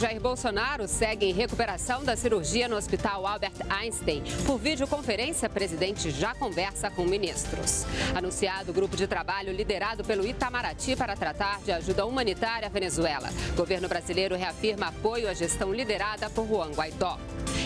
Jair Bolsonaro segue em recuperação da cirurgia no Hospital Albert Einstein. Por videoconferência, o presidente já conversa com ministros. Anunciado o grupo de trabalho liderado pelo Itamaraty para tratar de ajuda humanitária à Venezuela. O governo brasileiro reafirma apoio à gestão liderada por Juan Guaidó.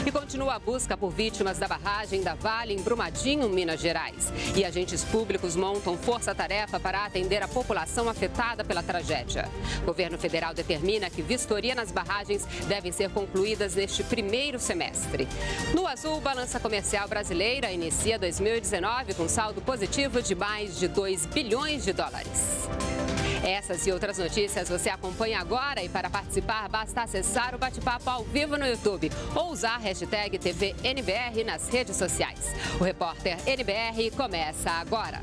E continua a busca por vítimas da barragem da Vale em Brumadinho, Minas Gerais. E agentes públicos montam força-tarefa para atender a população afetada pela tragédia. O governo federal determina que vistoria nas barragens devem ser concluídas neste primeiro semestre. No azul, balança comercial brasileira inicia 2019 com saldo positivo de mais de 2 bilhões de dólares. Essas e outras notícias você acompanha agora e para participar basta acessar o bate-papo ao vivo no YouTube ou usar a hashtag TVNBR nas redes sociais. O Repórter NBR começa agora.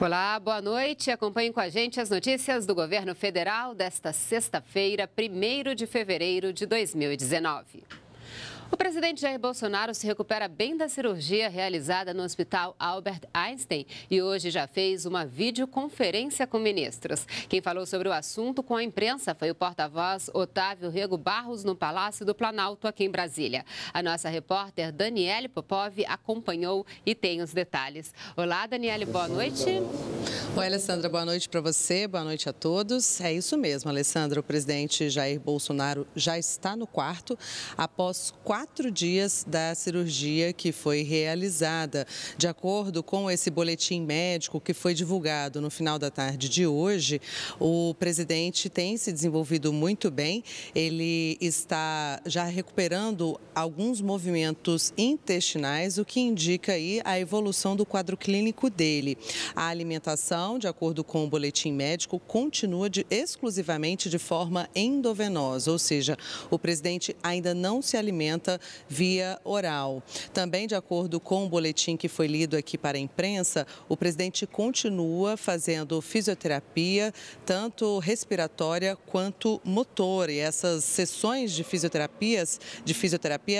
Olá, boa noite. Acompanhe com a gente as notícias do governo federal desta sexta-feira, 1º de fevereiro de 2019. O presidente Jair Bolsonaro se recupera bem da cirurgia realizada no Hospital Albert Einstein e hoje já fez uma videoconferência com ministros. Quem falou sobre o assunto com a imprensa foi o porta-voz Otávio Rego Barros no Palácio do Planalto, aqui em Brasília. A nossa repórter Daniele Popov acompanhou e tem os detalhes. Olá, Daniele, boa noite. Oi, Alessandra, boa noite para você, boa noite a todos. É isso mesmo, Alessandra, o presidente Jair Bolsonaro já está no quarto após 4 dias da cirurgia que foi realizada. De acordo com esse boletim médico que foi divulgado no final da tarde de hoje, o presidente tem se desenvolvido muito bem. Ele está já recuperando alguns movimentos intestinais, o que indica aí a evolução do quadro clínico dele. A alimentação, de acordo com o boletim médico, continua exclusivamente de forma endovenosa, ou seja, o presidente ainda não se alimenta via oral. Também, de acordo com o boletim que foi lido aqui para a imprensa, o presidente continua fazendo fisioterapia, tanto respiratória quanto motor. E essas sessões de fisioterapia,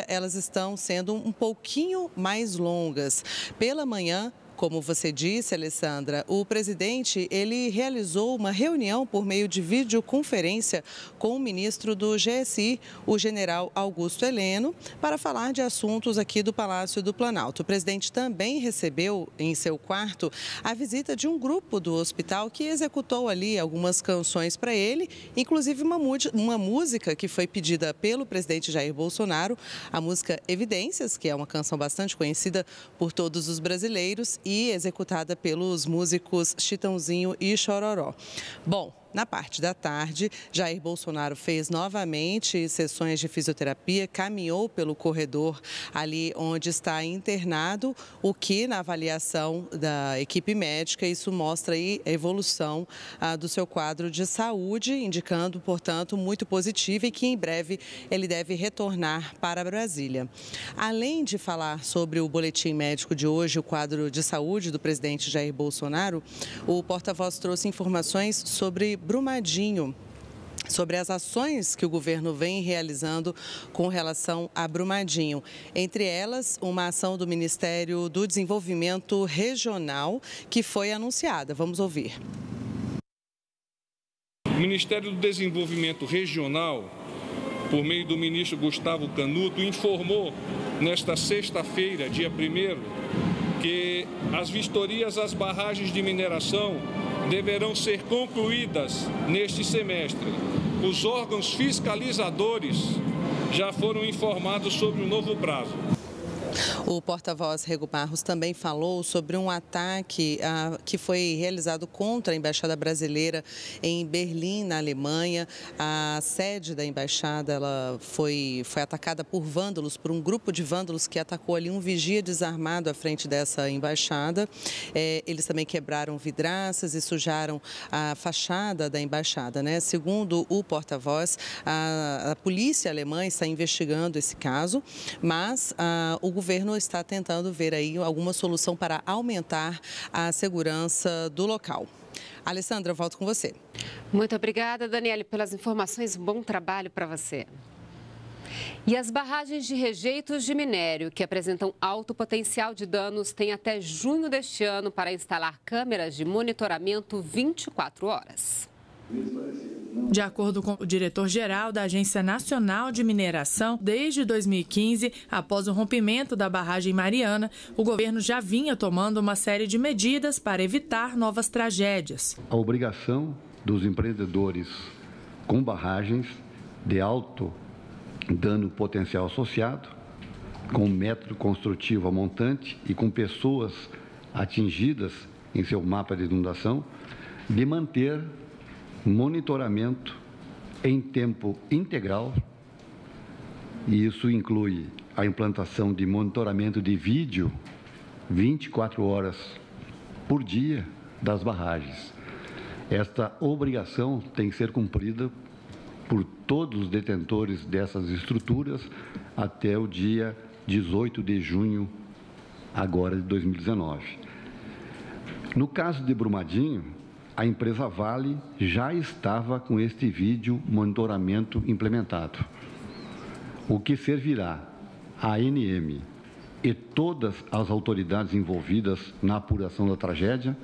elas estão sendo um pouquinho mais longas. Pela manhã, como você disse, Alessandra, o presidente ele realizou uma reunião por meio de videoconferência com o ministro do GSI, o general Augusto Heleno, para falar de assuntos aqui do Palácio do Planalto. O presidente também recebeu em seu quarto a visita de um grupo do hospital que executou ali algumas canções para ele, inclusive uma música que foi pedida pelo presidente Jair Bolsonaro, a música Evidências, que é uma canção bastante conhecida por todos os brasileiros e executada pelos músicos Chitãozinho e Chororó. Bom, na parte da tarde, Jair Bolsonaro fez novamente sessões de fisioterapia, caminhou pelo corredor ali onde está internado, o que na avaliação da equipe médica, isso mostra aí a evolução do seu quadro de saúde, indicando, portanto, muito positivo e que em breve ele deve retornar para Brasília. Além de falar sobre o boletim médico de hoje, o quadro de saúde do presidente Jair Bolsonaro, o porta-voz trouxe informações sobre Brumadinho, sobre as ações que o governo vem realizando com relação a Brumadinho. Entre elas, uma ação do Ministério do Desenvolvimento Regional que foi anunciada. Vamos ouvir. O Ministério do Desenvolvimento Regional, por meio do ministro Gustavo Canuto, informou nesta sexta-feira, dia 1º, que as vistorias às barragens de mineração deverão ser concluídas neste semestre. Os órgãos fiscalizadores já foram informados sobre o novo prazo. O porta-voz Rego Barros também falou sobre um ataque que foi realizado contra a Embaixada Brasileira em Berlim, na Alemanha. A sede da embaixada ela foi atacada por vândalos, por um grupo de vândalos que atacou ali um vigia desarmado à frente dessa embaixada. Eles também quebraram vidraças e sujaram a fachada da embaixada, né? Segundo o porta-voz, a polícia alemã está investigando esse caso, mas o governo está tentando ver aí alguma solução para aumentar a segurança do local. Alessandra, eu volto com você. Muito obrigada, Daniele, pelas informações. Bom trabalho para você. E as barragens de rejeitos de minério que apresentam alto potencial de danos têm até junho deste ano para instalar câmeras de monitoramento 24 horas. De acordo com o diretor-geral da Agência Nacional de Mineração, desde 2015, após o rompimento da barragem Mariana, o governo já vinha tomando uma série de medidas para evitar novas tragédias. A obrigação dos empreendedores com barragens de alto dano potencial associado, com método construtivo a montante e com pessoas atingidas em seu mapa de inundação, de manter monitoramento em tempo integral, e isso inclui a implantação de monitoramento de vídeo 24 horas por dia das barragens. Esta obrigação tem que ser cumprida por todos os detentores dessas estruturas até o dia 18 de junho agora de 2019. No caso de Brumadinho, a empresa Vale já estava com este vídeo monitoramento implementado, o que servirá à ANM e todas as autoridades envolvidas na apuração da tragédia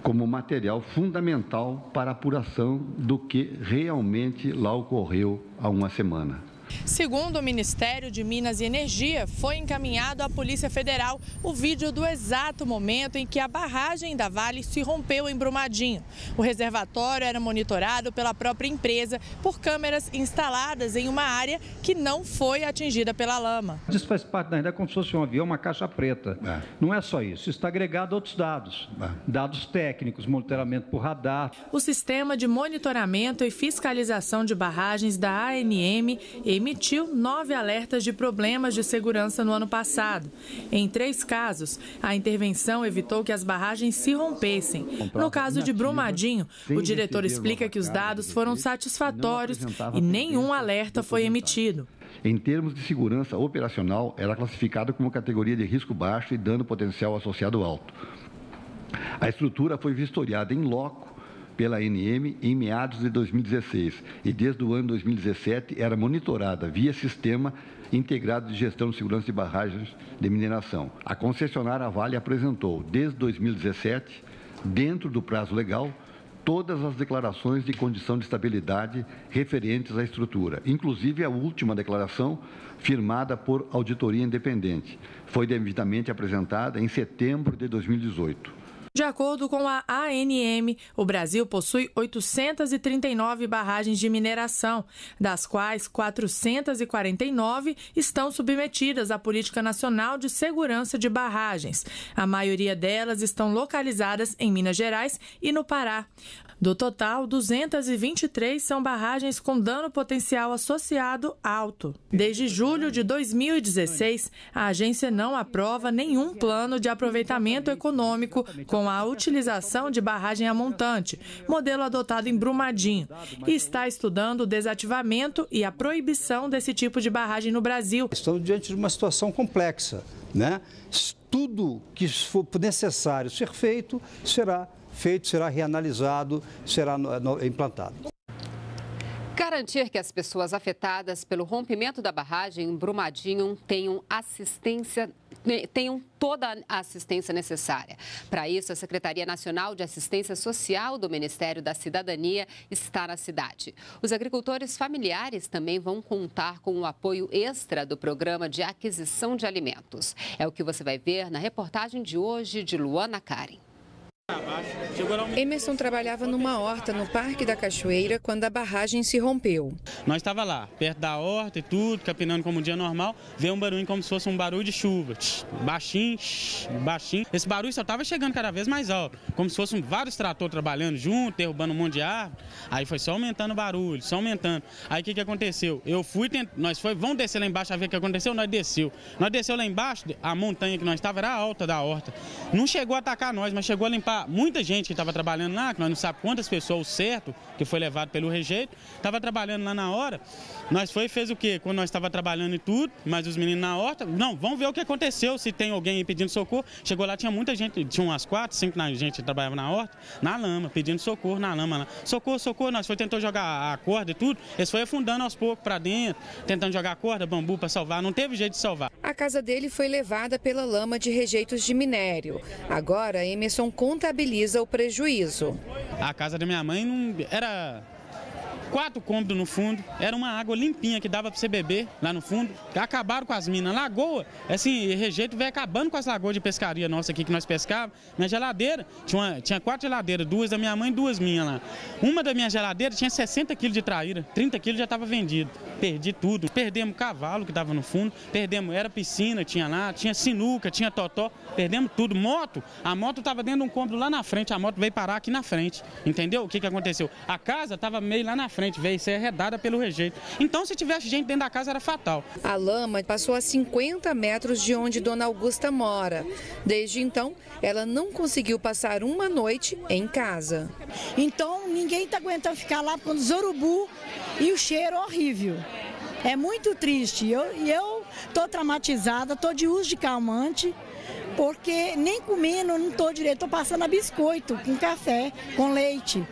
como material fundamental para a apuração do que realmente lá ocorreu há uma semana. Segundo o Ministério de Minas e Energia, foi encaminhado à Polícia Federal o vídeo do exato momento em que a barragem da Vale se rompeu em Brumadinho. O reservatório era monitorado pela própria empresa por câmeras instaladas em uma área que não foi atingida pela lama. Isso faz parte da realidade como se fosse um avião, uma caixa preta. Não é só isso, está agregado a outros dados, dados técnicos, monitoramento por radar. O sistema de monitoramento e fiscalização de barragens da ANM emitiu 9 alertas de problemas de segurança no ano passado. Em 3 casos, a intervenção evitou que as barragens se rompessem. No caso de Brumadinho, o diretor explica que os dados foram satisfatórios e nenhum alerta foi emitido. Em termos de segurança operacional, ela é classificada como categoria de risco baixo e dano potencial associado alto. A estrutura foi vistoriada em loco pela ANM em meados de 2016 e desde o ano 2017 era monitorada via Sistema Integrado de Gestão de Segurança de Barragens de Mineração. A concessionária Vale apresentou desde 2017, dentro do prazo legal, todas as declarações de condição de estabilidade referentes à estrutura, inclusive a última declaração firmada por auditoria independente. Foi devidamente apresentada em setembro de 2018. De acordo com a ANM, o Brasil possui 839 barragens de mineração, das quais 449 estão submetidas à Política Nacional de Segurança de Barragens. A maioria delas estão localizadas em Minas Gerais e no Pará. Do total, 223 são barragens com dano potencial associado alto. Desde julho de 2016, a agência não aprova nenhum plano de aproveitamento econômico com a utilização de barragem a montante, modelo adotado em Brumadinho, e está estudando o desativamento e a proibição desse tipo de barragem no Brasil. Estamos diante de uma situação complexa, né? Tudo que for necessário ser feito, será reanalisado, será implantado. Garantir que as pessoas afetadas pelo rompimento da barragem em Brumadinho tenham toda a assistência necessária. Para isso, a Secretaria Nacional de Assistência Social do Ministério da Cidadania está na cidade. Os agricultores familiares também vão contar com o apoio extra do Programa de Aquisição de Alimentos. É o que você vai ver na reportagem de hoje de Luana Karen. Emerson trabalhava numa horta no Parque da Cachoeira quando a barragem se rompeu. Nós estávamos lá, perto da horta e tudo, capinando como um dia normal, veio um barulho como se fosse um barulho de chuva, baixinho, baixinho. Esse barulho só estava chegando cada vez mais alto, como se fossem vários tratores trabalhando junto, derrubando um monte de árvore. Aí foi só aumentando o barulho, só aumentando. Aí o que aconteceu? Vamos descer lá embaixo a ver o que aconteceu, nós desceu. Nós desceu lá embaixo, a montanha que nós estávamos era alta da horta. Não chegou a atacar nós, mas chegou a limpar muita gente que estava trabalhando lá, que nós não sabemos quantas pessoas, o certo, que foi levado pelo rejeito, estava trabalhando lá na hora. Nós fez o quê? Quando nós estava trabalhando e tudo, mas os meninos na horta, não, vamos ver o que aconteceu, se tem alguém aí pedindo socorro. Chegou lá, tinha muita gente, tinha umas 4, 5 gente que trabalhava na horta, na lama, pedindo socorro na lama lá. Socorro, socorro, nós tentou jogar a corda e tudo, eles foi afundando aos poucos para dentro, tentando jogar a corda, bambu para salvar, não teve jeito de salvar. A casa dele foi levada pela lama de rejeitos de minério. Agora, Emerson contabiliza o prejuízo. A casa da minha mãe não era 4 cômodos no fundo, era uma água limpinha que dava para você beber lá no fundo. Acabaram com as minas. Lagoa, assim, rejeito veio acabando com as lagoas de pescaria nossa aqui que nós pescávamos. Minha geladeira, tinha 4 geladeiras, 2 da minha mãe e 2 minhas lá. Uma da minha geladeira tinha 60 quilos de traíra, 30 quilos já estava vendido. Perdi tudo, perdemos cavalo que estava no fundo, perdemos, era piscina, tinha lá, tinha sinuca, tinha totó, perdemos tudo. Moto, a moto estava dentro de um cômodo lá na frente, a moto veio parar aqui na frente, entendeu? O que aconteceu? A casa estava meio lá na frente, veio ser arredada pelo rejeito. Então, se tivesse gente dentro da casa, era fatal. A lama passou a 50 metros de onde Dona Augusta mora. Desde então, ela não conseguiu passar uma noite em casa. Então, ninguém está aguentando ficar lá com os urubu e o cheiro horrível. É muito triste. Eu estou traumatizada, estou de uso de calmante, porque nem comendo, não estou direito, estou passando a biscoito com café, com leite.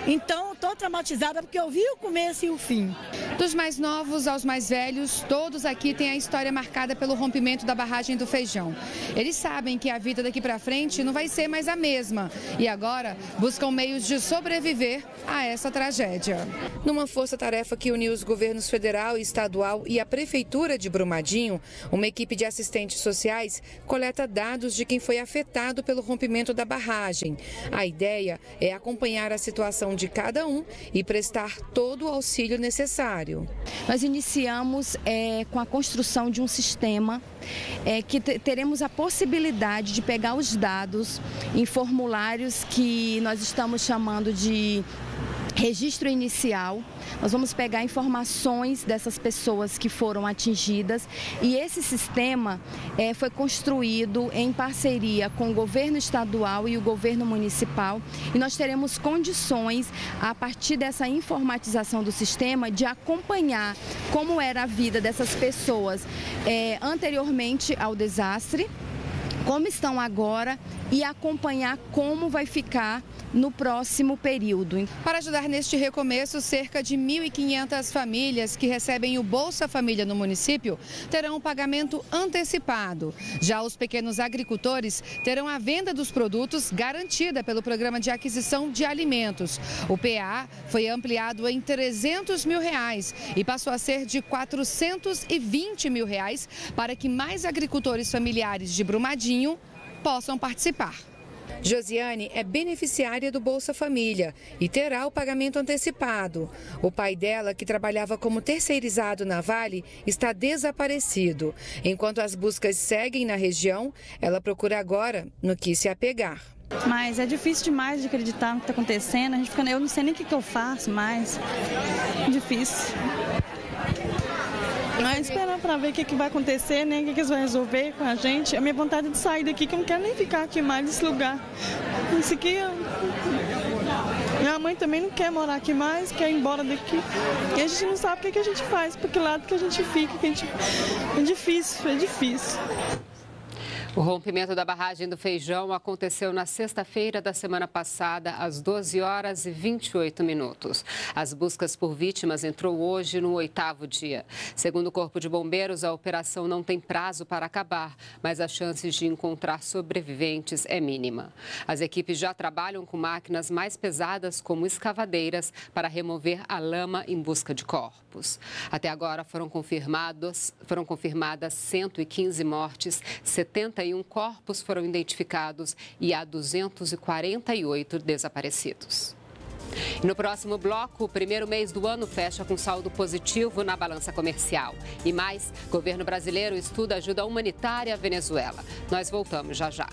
Então, estou traumatizada porque eu vi o começo e o fim. Dos mais novos aos mais velhos, todos aqui têm a história marcada pelo rompimento da barragem do Feijão. Eles sabem que a vida daqui para frente não vai ser mais a mesma e agora buscam meios de sobreviver a essa tragédia. Numa força-tarefa que uniu os governos federal e estadual e a Prefeitura de Brumadinho, uma equipe de assistentes sociais coleta dados de quem foi afetado pelo rompimento da barragem. A ideia é acompanhar a situação de cada um e prestar todo o auxílio necessário. Nós iniciamos com a construção de um sistema que teremos a possibilidade de pegar os dados em formulários que nós estamos chamando de registro inicial. Nós vamos pegar informações dessas pessoas que foram atingidas e esse sistema foi construído em parceria com o governo estadual e o governo municipal e nós teremos condições, a partir dessa informatização do sistema, de acompanhar como era a vida dessas pessoas anteriormente ao desastre, como estão agora e acompanhar como vai ficar no próximo período. Para ajudar neste recomeço, cerca de 1.500 famílias que recebem o Bolsa Família no município terão um pagamento antecipado. Já os pequenos agricultores terão a venda dos produtos garantida pelo Programa de Aquisição de Alimentos. O PA foi ampliado em R$300 mil e passou a ser de R$420 mil para que mais agricultores familiares de Brumadinho possam participar. Josiane é beneficiária do Bolsa Família e terá o pagamento antecipado. O pai dela, que trabalhava como terceirizado na Vale, está desaparecido. Enquanto as buscas seguem na região, ela procura agora no que se apegar. Mas é difícil demais de acreditar no que está acontecendo. Eu não sei nem o que eu faço mais. É difícil. Mas esperar para ver o que vai acontecer, né? O que eles vão resolver com a gente. A minha vontade é de sair daqui, que eu não quero nem ficar aqui mais nesse lugar. Isso aqui, minha mãe também não quer morar aqui mais, quer ir embora daqui. E a gente não sabe o que a gente faz, para que lado que a gente fica. É difícil, é difícil. O rompimento da barragem do Feijão aconteceu na sexta-feira da semana passada, às 12h28. As buscas por vítimas entrou hoje no 8º dia. Segundo o Corpo de Bombeiros, a operação não tem prazo para acabar, mas as chances de encontrar sobreviventes é mínima. As equipes já trabalham com máquinas mais pesadas, como escavadeiras, para remover a lama em busca de corpos. Até agora foram confirmadas 115 mortes, 71 corpos foram identificados e há 248 desaparecidos. E no próximo bloco, o primeiro mês do ano fecha com saldo positivo na balança comercial. E mais, governo brasileiro estuda ajuda humanitária à Venezuela. Nós voltamos já já.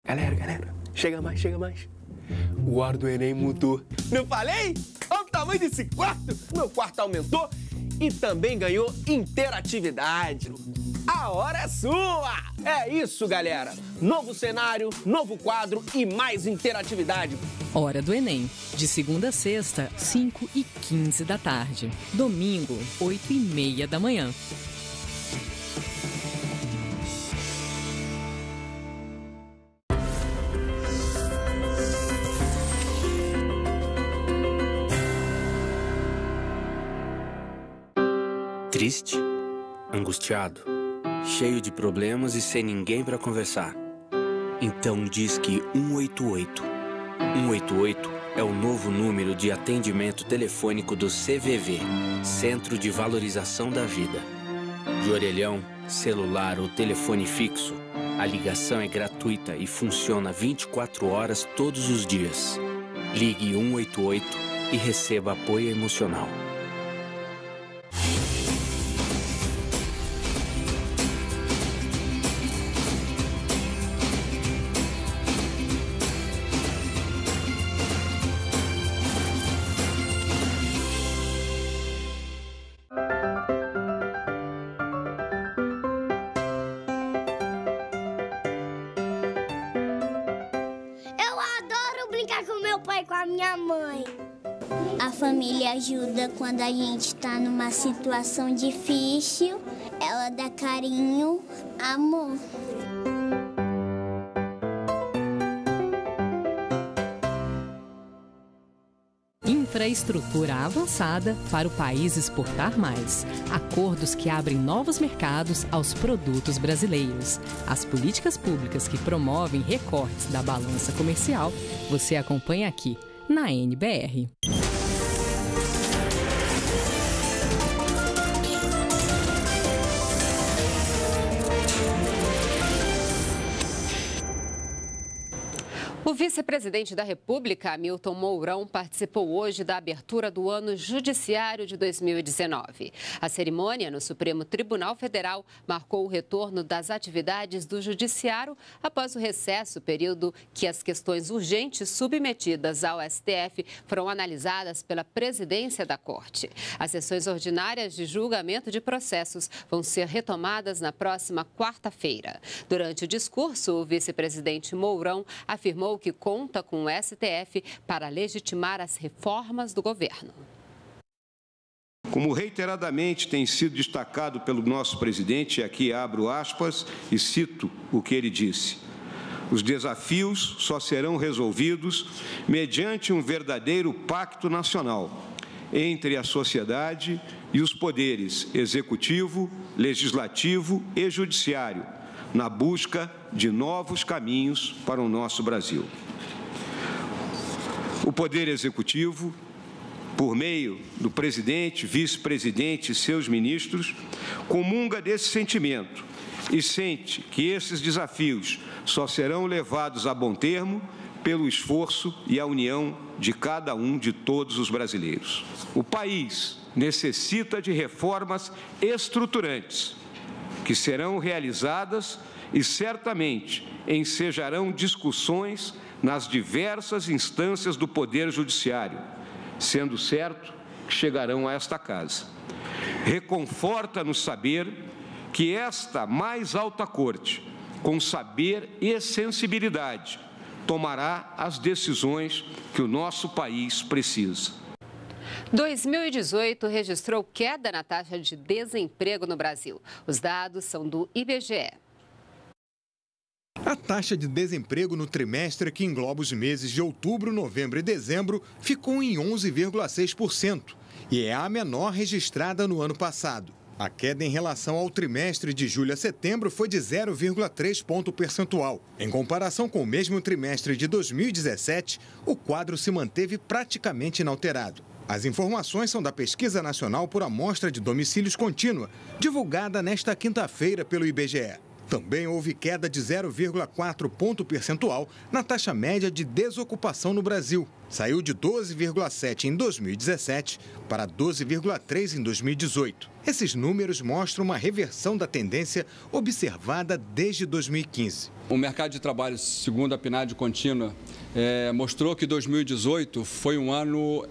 Galera, chega mais. o ar do Enem mudou. Não falei? Olha o tamanho desse quarto. Meu quarto aumentou e também ganhou interatividade. A hora é sua! É isso, galera. Novo cenário, novo quadro e mais interatividade. Hora do Enem. De segunda a sexta, 5h15 da tarde. Domingo, 8h30 da manhã. Triste, angustiado, cheio de problemas e sem ninguém para conversar. Então disque 188. 188 é o novo número de atendimento telefônico do CVV, Centro de Valorização da Vida. De orelhão, celular ou telefone fixo, a ligação é gratuita e funciona 24 horas todos os dias. Ligue 188 e receba apoio emocional. Com a minha mãe. A família ajuda quando a gente está numa situação difícil. Ela dá carinho, amor. Infraestrutura avançada para o país exportar mais. Acordos que abrem novos mercados aos produtos brasileiros. As políticas públicas que promovem recortes da balança comercial, você acompanha aqui na NBR. O vice-presidente da República, Hamilton Mourão, participou hoje da abertura do ano judiciário de 2019. A cerimônia no Supremo Tribunal Federal marcou o retorno das atividades do judiciário após o recesso, período que as questões urgentes submetidas ao STF foram analisadas pela presidência da Corte. As sessões ordinárias de julgamento de processos vão ser retomadas na próxima quarta-feira. Durante o discurso, o vice-presidente Mourão afirmou que conta com o STF para legitimar as reformas do governo. Como reiteradamente tem sido destacado pelo nosso presidente, e aqui abro aspas e cito o que ele disse: os desafios só serão resolvidos mediante um verdadeiro pacto nacional entre a sociedade e os poderes executivo, legislativo e judiciário, na busca de novos caminhos para o nosso Brasil. O Poder Executivo, por meio do presidente, vice-presidente e seus ministros, comunga desse sentimento e sente que esses desafios só serão levados a bom termo pelo esforço e a união de cada um de todos os brasileiros. O país necessita de reformas estruturantes, que serão realizadas e certamente ensejarão discussões nas diversas instâncias do Poder Judiciário, sendo certo que chegarão a esta casa. Reconforta-nos saber que esta mais alta corte, com saber e sensibilidade, tomará as decisões que o nosso país precisa. 2018 registrou queda na taxa de desemprego no Brasil. Os dados são do IBGE. A taxa de desemprego no trimestre, que engloba os meses de outubro, novembro e dezembro, ficou em 11,6% e é a menor registrada no ano passado. A queda em relação ao trimestre de julho a setembro foi de 0,3 ponto percentual. Em comparação com o mesmo trimestre de 2017, o quadro se manteve praticamente inalterado. As informações são da Pesquisa Nacional por Amostra de Domicílios Contínua, divulgada nesta quinta-feira pelo IBGE. Também houve queda de 0,4 ponto percentual na taxa média de desocupação no Brasil. Saiu de 12,7 em 2017 para 12,3 em 2018. Esses números mostram uma reversão da tendência observada desde 2015. O mercado de trabalho, segundo a PNAD contínua, mostrou que 2018 foi um ano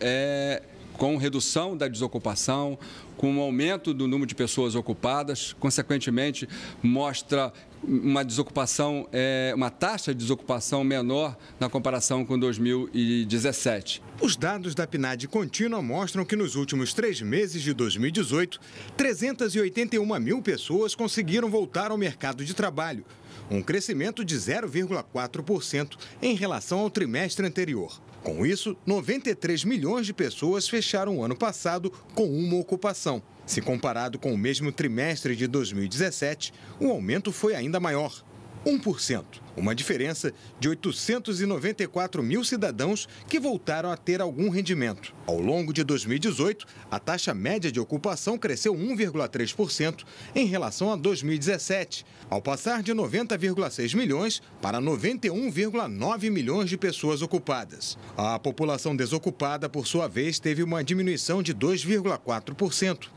com redução da desocupação, com um aumento do número de pessoas ocupadas, consequentemente mostra uma desocupação, uma taxa de desocupação menor na comparação com 2017. Os dados da PNAD contínua mostram que nos últimos 3 meses de 2018, 381 mil pessoas conseguiram voltar ao mercado de trabalho, um crescimento de 0,4% em relação ao trimestre anterior. Com isso, 93 milhões de pessoas fecharam o ano passado com uma ocupação. Se comparado com o mesmo trimestre de 2017, o aumento foi ainda maior, 1%. Uma diferença de 894 mil cidadãos que voltaram a ter algum rendimento. Ao longo de 2018, a taxa média de ocupação cresceu 1,3% em relação a 2017, ao passar de 90,6 milhões para 91,9 milhões de pessoas ocupadas. A população desocupada, por sua vez, teve uma diminuição de 2,4%.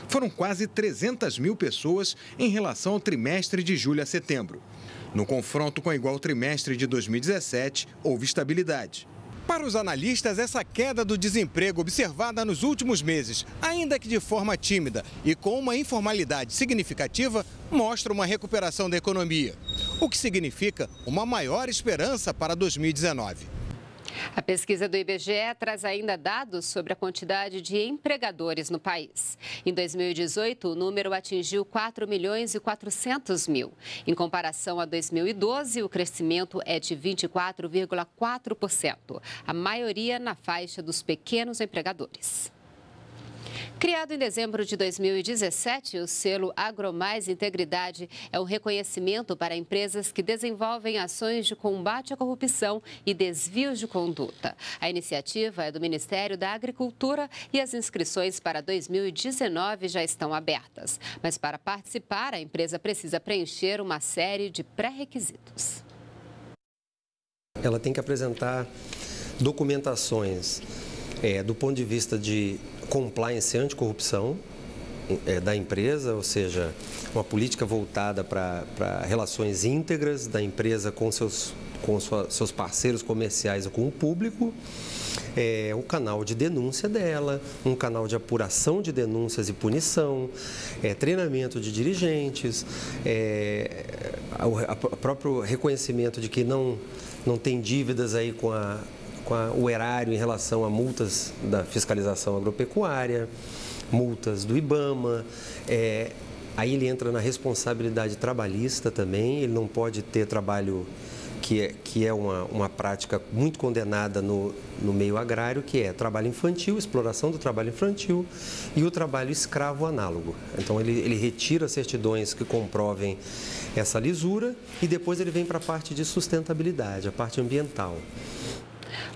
Foram quase 300 mil pessoas em relação ao trimestre de julho a setembro. No confronto com o igual trimestre de 2017, houve estabilidade. Para os analistas, essa queda do desemprego observada nos últimos meses, ainda que de forma tímida e com uma informalidade significativa, mostra uma recuperação da economia, o que significa uma maior esperança para 2019. A pesquisa do IBGE traz ainda dados sobre a quantidade de empregadores no país. Em 2018, o número atingiu 4.400.000. Em comparação a 2012, o crescimento é de 24,4%, a maioria na faixa dos pequenos empregadores. Criado em dezembro de 2017, o selo AgroMais Integridade é um reconhecimento para empresas que desenvolvem ações de combate à corrupção e desvios de conduta. A iniciativa é do Ministério da Agricultura e as inscrições para 2019 já estão abertas. Mas para participar, a empresa precisa preencher uma série de pré-requisitos. Ela tem que apresentar documentações do ponto de vista de compliance anticorrupção da empresa, ou seja, uma política voltada para relações íntegras da empresa com seus parceiros comerciais e com o público, um canal de denúncia dela, um canal de apuração de denúncias e punição, treinamento de dirigentes, o próprio reconhecimento de que não tem dívidas aí com o erário em relação a multas da fiscalização agropecuária, multas do IBAMA, aí ele entra na responsabilidade trabalhista também, ele não pode ter trabalho que é uma prática muito condenada no meio agrário, que é trabalho infantil, exploração do trabalho infantil e o trabalho escravo análogo. Então ele retira certidões que comprovem essa lisura e depois ele vem para a parte de sustentabilidade, a parte ambiental.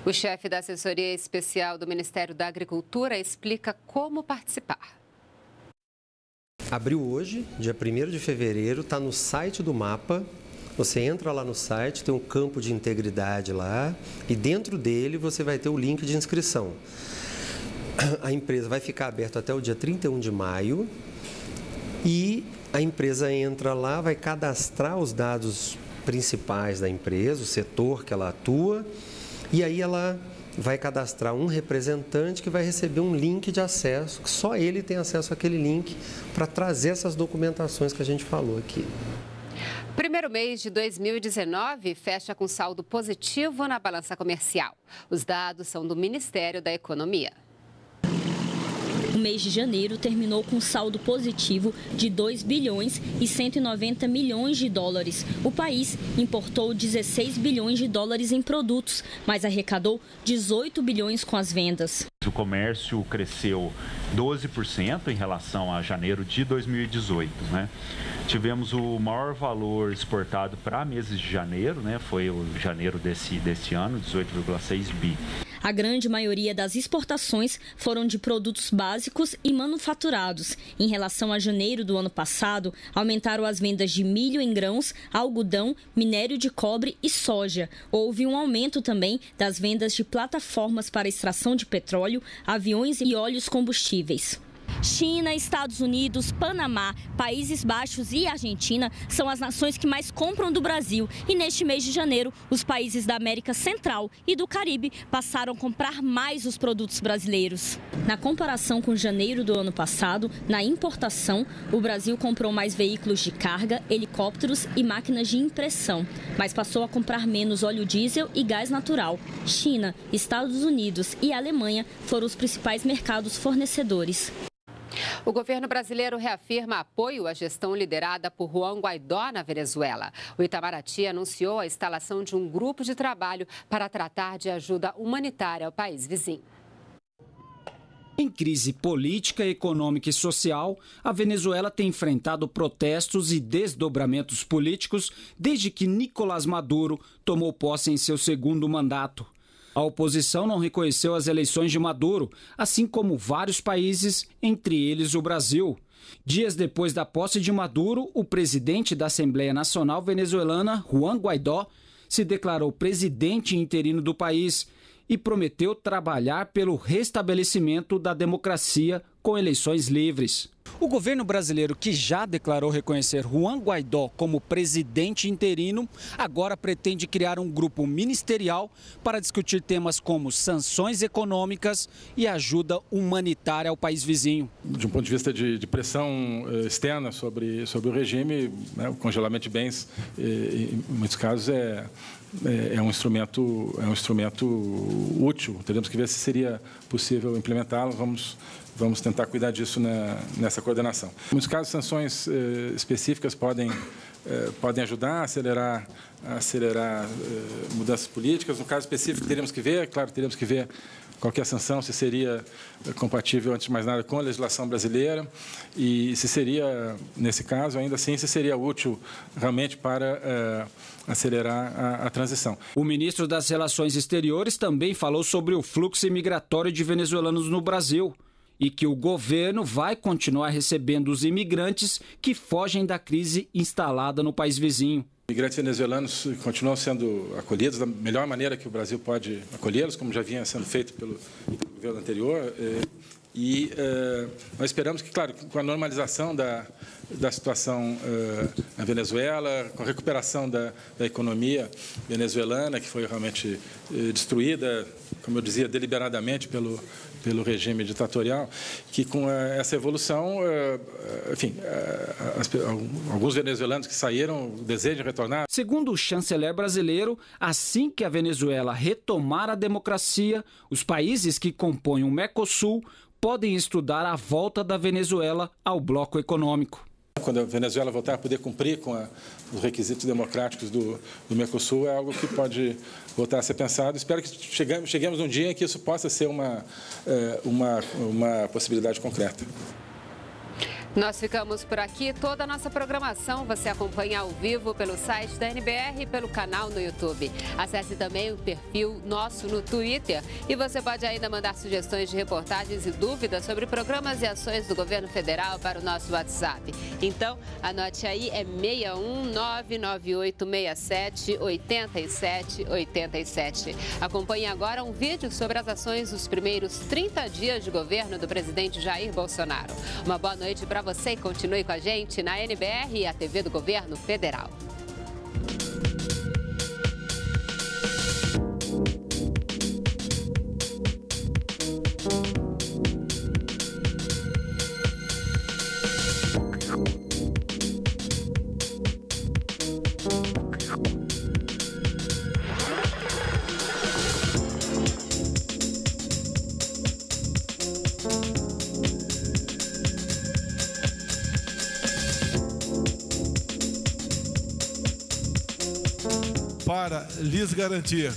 O chefe da assessoria especial do Ministério da Agricultura explica como participar. Abriu hoje, dia 1º de fevereiro, está no site do MAPA. Você entra lá no site, tem um campo de integridade lá e dentro dele você vai ter o link de inscrição. A empresa vai ficar aberta até o dia 31 de maio e a empresa entra lá, vai cadastrar os dados principais da empresa, o setor que ela atua. E aí ela vai cadastrar um representante que vai receber um link de acesso, que só ele tem acesso àquele link para trazer essas documentações que a gente falou aqui. Primeiro mês de 2019 fecha com saldo positivo na balança comercial. Os dados são do Ministério da Economia. O mês de janeiro terminou com saldo positivo de 2 bilhões e 190 milhões de dólares. O país importou 16 bilhões de dólares em produtos, mas arrecadou 18 bilhões com as vendas. O comércio cresceu 12% em relação a janeiro de 2018, né? Tivemos o maior valor exportado para meses de janeiro, né? Foi o janeiro desse ano, 18,6 bi. A grande maioria das exportações foram de produtos básicos e manufaturados. Em relação a janeiro do ano passado, aumentaram as vendas de milho em grãos, algodão, minério de cobre e soja. Houve um aumento também das vendas de plataformas para extração de petróleo, aviões e óleos combustíveis. China, Estados Unidos, Panamá, Países Baixos e Argentina são as nações que mais compram do Brasil. E neste mês de janeiro, os países da América Central e do Caribe passaram a comprar mais os produtos brasileiros. Na comparação com janeiro do ano passado, na importação, o Brasil comprou mais veículos de carga, helicópteros e máquinas de impressão, mas passou a comprar menos óleo diesel e gás natural. China, Estados Unidos e Alemanha foram os principais mercados fornecedores. O governo brasileiro reafirma apoio à gestão liderada por Juan Guaidó na Venezuela. O Itamaraty anunciou a instalação de um grupo de trabalho para tratar de ajuda humanitária ao país vizinho. Em crise política, econômica e social, a Venezuela tem enfrentado protestos e desdobramentos políticos desde que Nicolás Maduro tomou posse em seu segundo mandato. A oposição não reconheceu as eleições de Maduro, assim como vários países, entre eles o Brasil. Dias depois da posse de Maduro, o presidente da Assembleia Nacional Venezuelana, Juan Guaidó, se declarou presidente interino do país e prometeu trabalhar pelo restabelecimento da democracia com eleições livres. O governo brasileiro, que já declarou reconhecer Juan Guaidó como presidente interino, agora pretende criar um grupo ministerial para discutir temas como sanções econômicas e ajuda humanitária ao país vizinho. De um ponto de vista de pressão externa sobre o regime, né, o congelamento de bens, em muitos casos, é um instrumento útil. Teremos que ver se seria possível implementá-lo. Vamos tentar cuidar disso nessa coordenação. Em muitos casos, sanções específicas podem ajudar a acelerar mudanças políticas. No caso específico, teremos que ver qualquer sanção, se seria compatível, antes de mais nada, com a legislação brasileira e se seria, nesse caso, ainda assim, se seria útil realmente para acelerar a transição. O ministro das Relações Exteriores também falou sobre o fluxo imigratório de venezuelanos no Brasil e que o governo vai continuar recebendo os imigrantes que fogem da crise instalada no país vizinho. Imigrantes venezuelanos continuam sendo acolhidos da melhor maneira que o Brasil pode acolhê-los, como já vinha sendo feito pelo governo anterior. E nós esperamos que, claro, com a normalização da situação na Venezuela, com a recuperação da economia venezuelana, que foi realmente destruída, como eu dizia, deliberadamente pelo regime ditatorial, que com essa evolução, enfim, alguns venezuelanos que saíram desejam retornar. Segundo o chanceler brasileiro, assim que a Venezuela retomar a democracia, os países que compõem o Mercosul podem estudar a volta da Venezuela ao bloco econômico. Quando a Venezuela voltar a poder cumprir com os requisitos democráticos do Mercosul, é algo que pode voltar a ser pensado. Espero que cheguemos num dia em que isso possa ser uma possibilidade concreta. Nós ficamos por aqui. Toda a nossa programação você acompanha ao vivo pelo site da NBR e pelo canal no YouTube. Acesse também o perfil nosso no Twitter e você pode ainda mandar sugestões de reportagens e dúvidas sobre programas e ações do governo federal para o nosso WhatsApp. Então, anote aí, é 61998678787. Acompanhe agora um vídeo sobre as ações dos primeiros 30 dias de governo do presidente Jair Bolsonaro. Uma boa noite para você e continue com a gente na NBR e a TV do Governo Federal. Para lhes garantir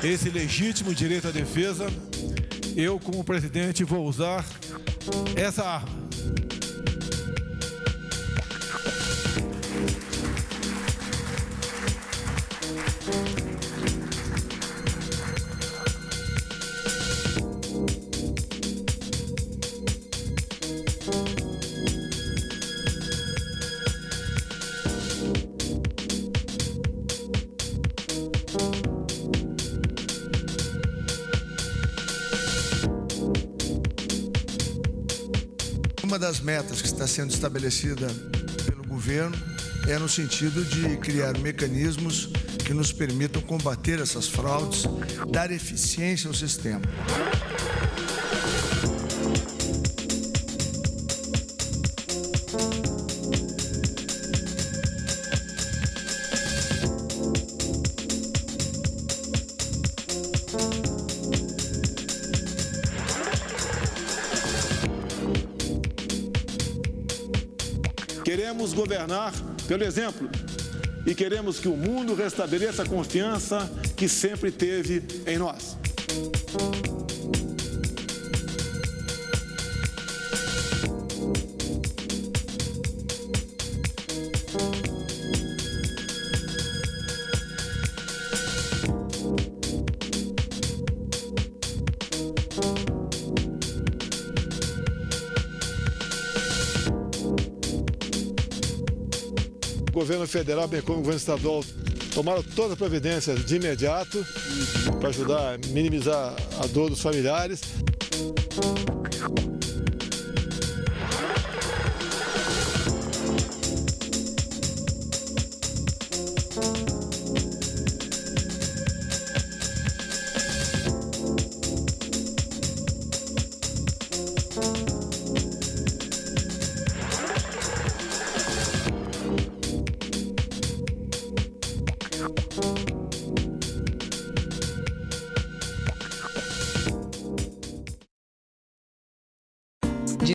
esse legítimo direito à defesa, eu, como presidente, vou usar essa arma. uma das metas que está sendo estabelecida pelo governo é no sentido de criar mecanismos que nos permitam combater essas fraudes, dar eficiência ao sistema. Queremos governar pelo exemplo e queremos que o mundo restabeleça a confiança que sempre teve em nós. O governo federal, bem como o governo estadual, tomaram todas as providências de imediato para ajudar a minimizar a dor dos familiares.